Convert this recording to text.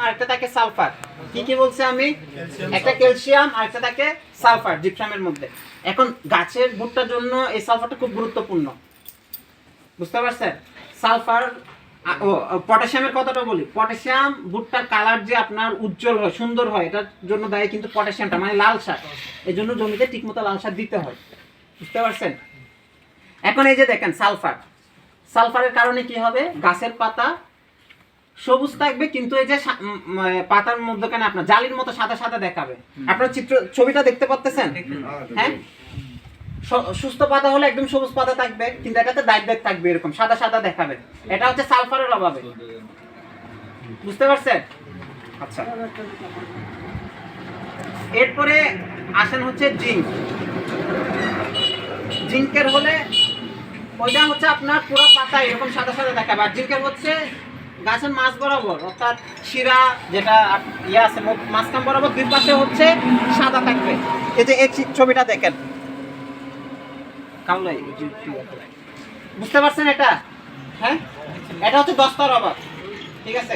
আর একটা থাকে সালফার। কি কি বলছি আমি? একটা ক্যালসিয়াম আর একটা থাকে সালফার জিপসামের মধ্যে। এখন গাছের ভুট্টার জন্য এই সালফারটা খুব গুরুত্বপূর্ণ, বুঝতে পারছেন? সালফার ও পটাশিয়ামের কথাটা বলি। পটাশিয়াম ভুট্টার কালার যে আপনার উজ্জ্বল হয়, সুন্দর হয়, এটার জন্য দায়ী কিন্তু পটাশিয়ামটা, মানে লাল সার। এই জন্য জমিতে ঠিকমতো লাল সার দিতে হয়, বুঝতে পারছেন? এখন এই যে দেখেন সালফার, সালফারের কারণে কি হবে? গাছের পাতা সবুজ থাকবে, কিন্তু এই যে পাতার মধ্যখানে আপনার জালির মতো সাদা সাদা দেখাবে। আপনার ছবিটা দেখতে পাচ্ছেন? হ্যাঁ, সুস্থ পাতা হলে একদম সবুজ পাতা থাকবে, কিন্তু এটাতে দাগ দাগ থাকবে, এরকম সাদা সাদা দেখাবে। এটা হচ্ছে সালফারের অভাবে, বুঝতে পারছেন? আচ্ছা, এরপরে আসেন হচ্ছে জিঙ্ক। জিঙ্কের হলে ওইটা হচ্ছে আপনার পুরো পাতা এরকম সাদা সাদা দেখাবে, আর জিঙ্কের হচ্ছে গাছের মাছ বরাবর, অর্থাৎ শিরা যেটা ইয়ে আছে মাঝখান বরাবর দুই পাশে হচ্ছে সাদা থাকবে। এই যে এই ছবিটা দেখেন, বুঝতে পারছেন এটা? হ্যাঁ, এটা হচ্ছে দস্তার অভাব, ঠিক আছে?